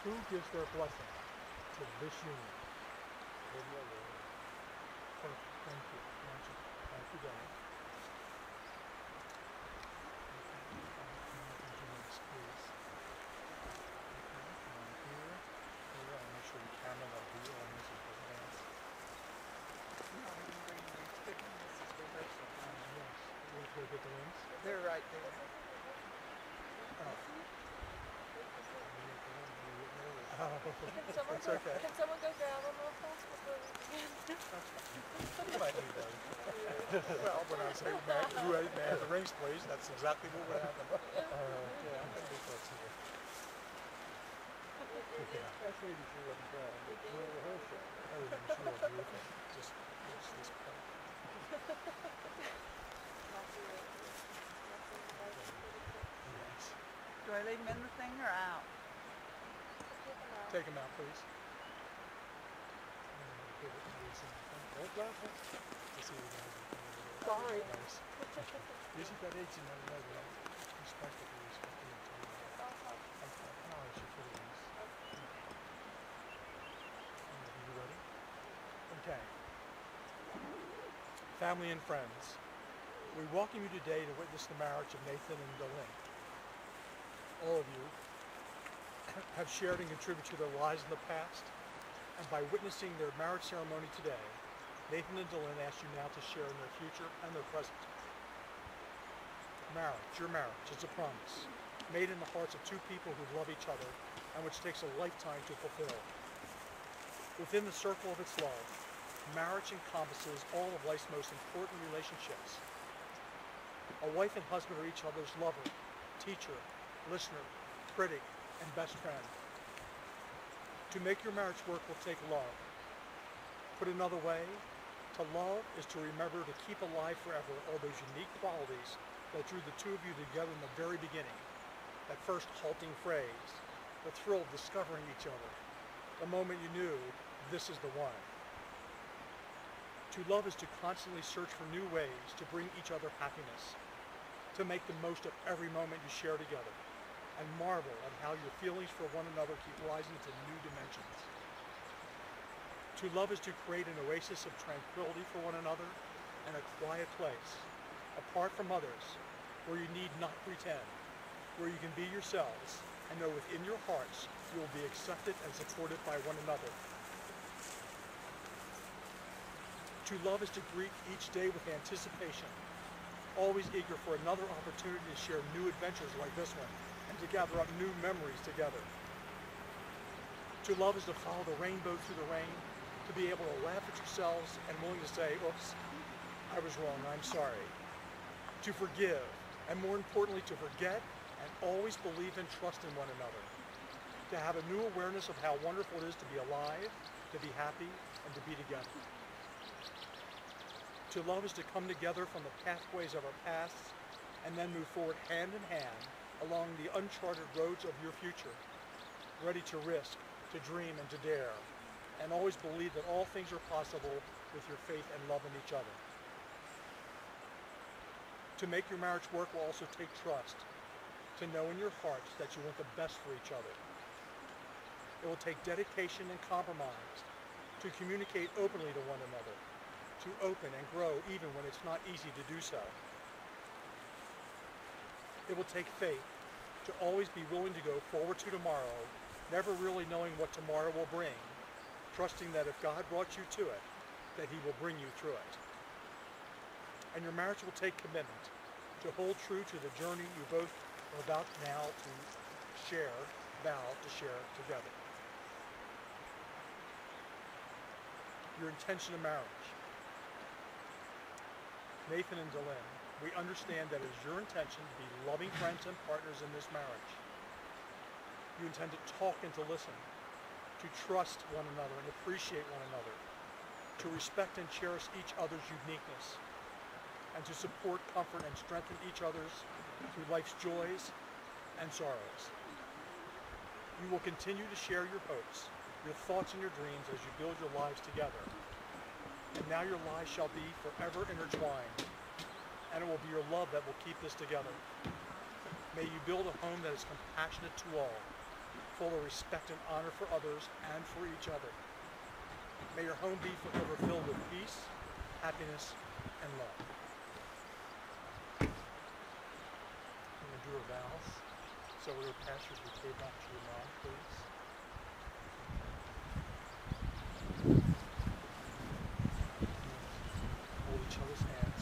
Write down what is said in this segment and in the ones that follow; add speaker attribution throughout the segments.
Speaker 1: Who gives their blessing to this union? Perfect. Thank you. Thank you, Dalynn. Please. Okay, here. I'll make sure the camera will be on this as well.
Speaker 2: This is rehearsal.
Speaker 1: Yes. You want to go get the rings?
Speaker 2: They're right there.
Speaker 1: It's okay.
Speaker 3: Can someone go grab them real fast before we begin?
Speaker 1: You might need those. Well, when I say who had the rings, please, that's exactly what would happen. Yeah, I'm going to be close here.
Speaker 4: That's maybe she wasn't bad. It's a rehearsal.
Speaker 1: Everything's real beautiful. Just this part. Yes.
Speaker 2: Do I leave them in the thing or out?
Speaker 1: Take them out, please.
Speaker 4: Sorry.
Speaker 1: Nice. Usually that age, you never know, respect the police. No, I should put it in. You ready? Okay. Family and friends, we welcome you today to witness the marriage of Nathan and Dalynn. All of you have shared and contributed to their lives in the past, and by witnessing their marriage ceremony today, Nathan and Dalynn ask you now to share in their future and their present. Marriage, your marriage, is a promise made in the hearts of two people who love each other and which takes a lifetime to fulfill. Within the circle of its love, marriage encompasses all of life's most important relationships. A wife and husband are each other's lover, teacher, listener, critic, and best friend. To make your marriage work will take love. Put another way, to love is to remember to keep alive forever all those unique qualities that drew the two of you together in the very beginning. That first halting phrase, the thrill of discovering each other, the moment you knew this is the one. To love is to constantly search for new ways to bring each other happiness, to make the most of every moment you share together, and marvel at how your feelings for one another keep rising to new dimensions. To love is to create an oasis of tranquility for one another and a quiet place, apart from others, where you need not pretend, where you can be yourselves and know within your hearts you will be accepted and supported by one another. To love is to greet each day with anticipation, always eager for another opportunity to share new adventures like this one and to gather up new memories together. To love is to follow the rainbow through the rain, to be able to laugh at yourselves and willing to say, oops, I was wrong, I'm sorry. To forgive, and more importantly, to forget and always believe and trust in one another. To have a new awareness of how wonderful it is to be alive, to be happy, and to be together. To love is to come together from the pathways of our pasts and then move forward hand in hand along the uncharted roads of your future, ready to risk, to dream, and to dare, and always believe that all things are possible with your faith and love in each other. To make your marriage work will also take trust, to know in your hearts that you want the best for each other. It will take dedication and compromise to communicate openly to one another, to open and grow even when it's not easy to do so. It will take faith to always be willing to go forward to tomorrow, never really knowing what tomorrow will bring, trusting that if God brought you to it, that He will bring you through it. And your marriage will take commitment to hold true to the journey you both are about now to vow to share together. Your intention of marriage. Nathan and Dalynn, we understand that it is your intention to be loving friends and partners in this marriage. You intend to talk and to listen, to trust one another and appreciate one another, to respect and cherish each other's uniqueness, and to support, comfort, and strengthen each other's through life's joys and sorrows. You will continue to share your hopes, your thoughts, and your dreams as you build your lives together. And now your lives shall be forever intertwined, and it will be your love that will keep this together. May you build a home that is compassionate to all, full of respect and honor for others and for each other. May your home be forever filled with peace, happiness, and love. I'm going to do our vows. So we'll pass your bouquet back to your mom, please. Hold each other's hands,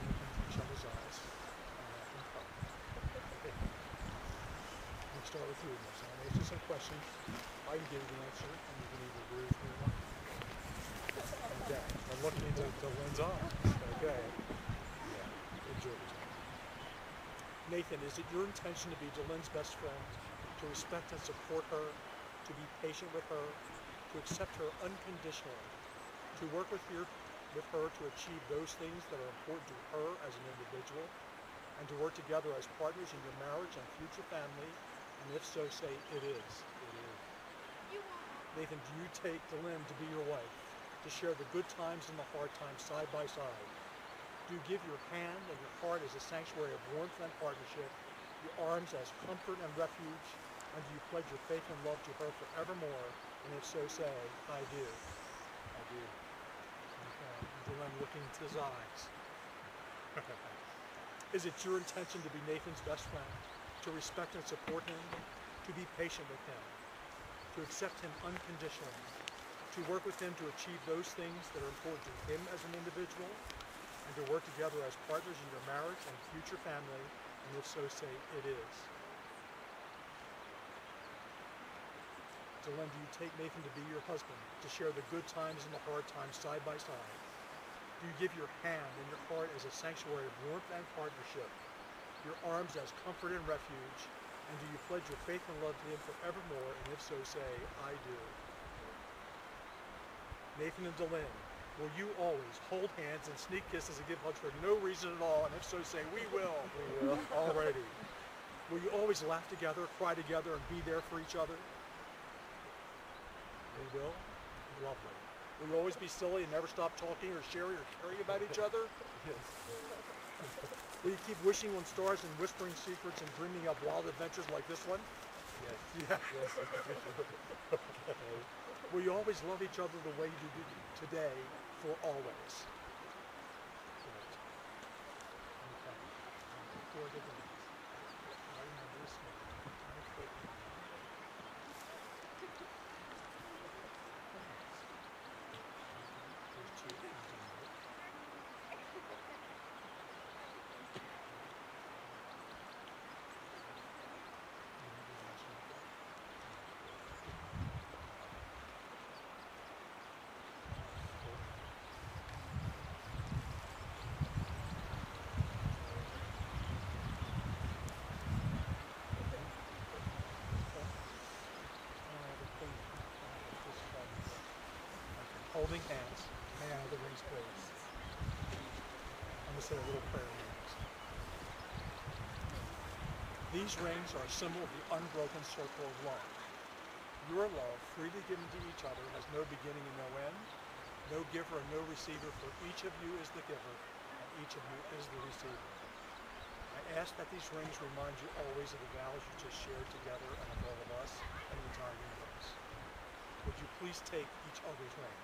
Speaker 1: look into each other's eyes, and laugh and cry. Okay. We'll start with you, Miss. I'm going to ask you some questions. I can give you the answer, and you can either agree with me or not. Okay. I'm looking into Dalynn's eyes. Okay. Yeah. Enjoy the time. Nathan, is it your intention to be Dalynn's best friend, to respect and support her, to be patient with her, to accept her unconditionally, to work with her to achieve those things that are important to her as an individual, and to work together as partners in your marriage and future family? And if so, say it is. It is. Nathan, do you take Dalynn to be your wife, to share the good times and the hard times side by side? Do you give your hand and your heart as a sanctuary of warmth and partnership, your arms as comfort and refuge, and do you pledge your faith and love to her forevermore? And if so, say, I do. I do. Okay. Dalynn looking into his eyes. Is it your intention to be Nathan's best friend, to respect and support him, to be patient with him, to accept him unconditionally, to work with him to achieve those things that are important to him as an individual, and to work together as partners in your marriage and future family? And if so, say it is. Dalynn, do you take Nathan to be your husband, to share the good times and the hard times side by side? Do you give your hand and your heart as a sanctuary of warmth and partnership, your arms as comfort and refuge, and do you pledge your faith and love to him forevermore? And if so, say, I do. Nathan and Dalynn, will you always hold hands and sneak kisses and give hugs for no reason at all? And if so, say, we will. We will. Alrighty. Will you always laugh together, cry together, and be there for each other? We will. Lovely. Will you always be silly and never stop talking or sharing or caring about each other? Yes. Will you keep wishing on stars and whispering secrets and dreaming up wild adventures like this one? Yes. Yeah. Yes. Okay. Will you always love each other the way you do today for always? Good. Okay. Before I get the next, I remember this one. There's two things in there. Holding hands. May I have the rings, please? I'm going to say a little prayer next. These rings are a symbol of the unbroken circle of love. Your love, freely given to each other, has no beginning and no end, no giver and no receiver, for each of you is the giver, and each of you is the receiver. I ask that these rings remind you always of the vows you just shared together and of all of us and the entire universe. Would you please take each other's ring?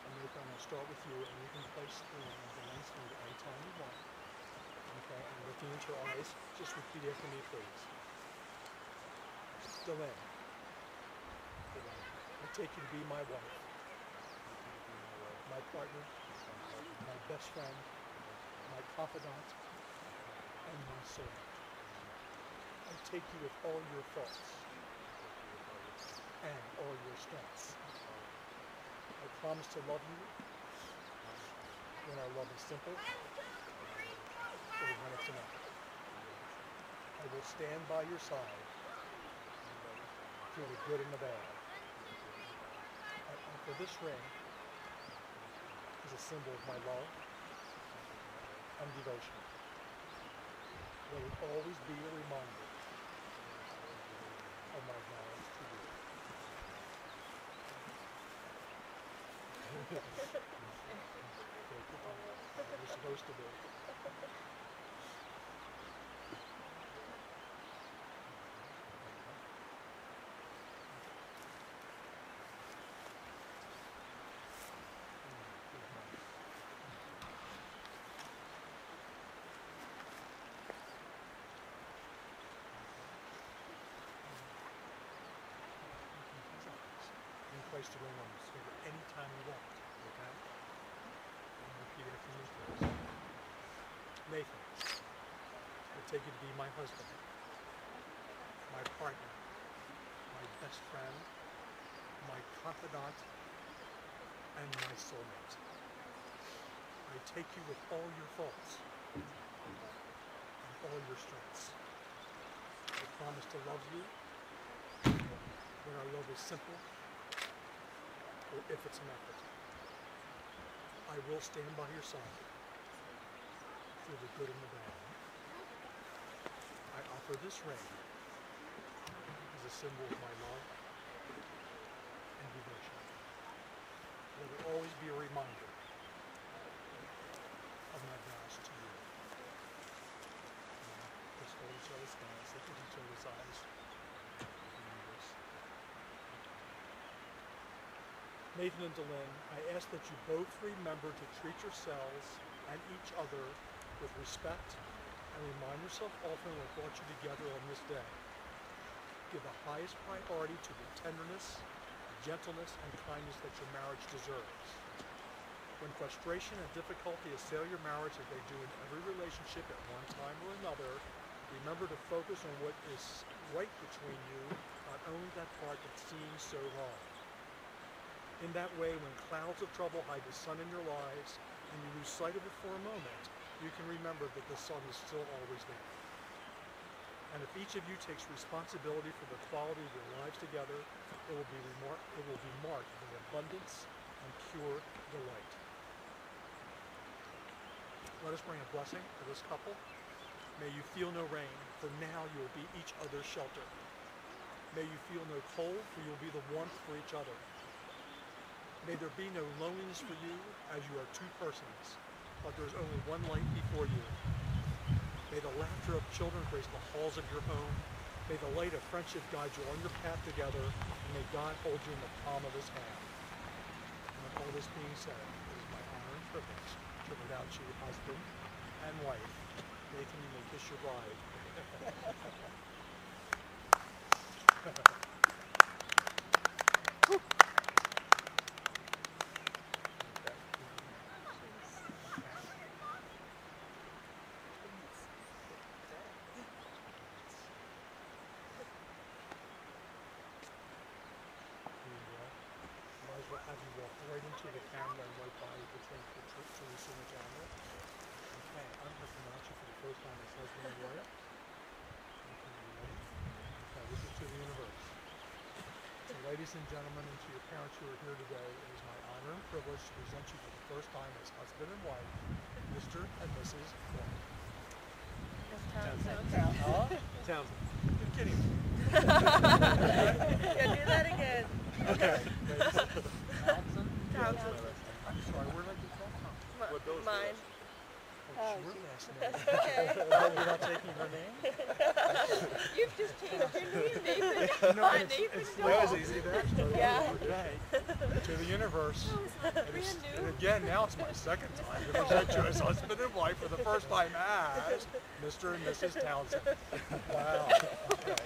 Speaker 1: I'm going to start with you, and you can place the ring on the lens finger anytime you want. Okay, and looking into your eyes, just repeat after me, please. Dalynn, I take you to be my wife, my partner, my best friend, my confidant, and my servant. I take you with all your faults and all your strengths. I promise to love you when our love is simple or when it's enough. I will stand by your side through the good and the bad. I offer this ring as a symbol of my love and devotion. Let it always be a reminder of my vows to you. You're supposed to be. place to go on this finger anytime you want. Okay? And repeat after me, please. Nathan, I take you to be my husband, my partner, my best friend, my confidant, and my soulmate. I take you with all your faults and all your strengths. I promise to love you when our love is simple or if it's an effort. I will stand by your side through the good and the bad. I offer this ring as a symbol of my love and devotion. Let it always be a reminder of my vows to you. Just hold each other's hands, look at each other's eyes. Nathan and Dalynn, I ask that you both remember to treat yourselves and each other with respect and remind yourself often what brought you together on this day. Give the highest priority to the tenderness, gentleness, and kindness that your marriage deserves. When frustration and difficulty assail your marriage as they do in every relationship at one time or another, remember to focus on what is right between you, not only that part that seems so wrong. In that way, when clouds of trouble hide the sun in your lives and you lose sight of it for a moment, you can remember that the sun is still always there. And if each of you takes responsibility for the quality of your lives together, it will be marked with abundance and pure delight. Let us bring a blessing to this couple. May you feel no rain, for now you will be each other's shelter. May you feel no cold, for you will be the warmth for each other. May there be no loneliness for you, as you are two persons, but there is only one light before you. May the laughter of children grace the halls of your home. May the light of friendship guide you on your path together, and may God hold you in the palm of his hand. And with all this being said, it is my honor and privilege to pronounce you husband and wife. Nathan, you may kiss your bride. Have you walk right into the camera and right by the drink to receive the camera. Okay, I'm going to pronounce you for the first time as husband and wife. Okay, you ready? Okay, this is to the universe. So ladies and gentlemen, and to your parents who are here today, it is my honor and privilege to present you for the first time as husband and wife, Mr. and Mrs. White.
Speaker 3: Townsend.
Speaker 1: Townsend. You're kidding me.
Speaker 3: Yeah, do that again.
Speaker 1: Okay.
Speaker 3: Townsend.
Speaker 1: I'm sorry, where did I get that from?
Speaker 4: What those
Speaker 3: Mine.
Speaker 1: Oh, it's your last name.
Speaker 3: Okay.
Speaker 1: Oh, you're not taking her name?
Speaker 3: You've just changed your name, Nathan.
Speaker 1: No,
Speaker 3: Mine,
Speaker 1: it's,
Speaker 3: Nathan
Speaker 1: it's
Speaker 3: Dole.
Speaker 1: that was easy there.
Speaker 3: Yeah.
Speaker 1: Okay. To the universe.
Speaker 3: Brand
Speaker 1: And
Speaker 3: new.
Speaker 1: again, now it's my second time to present you as husband and wife for the first time as Mr. and Mrs. Townsend. Wow. Okay.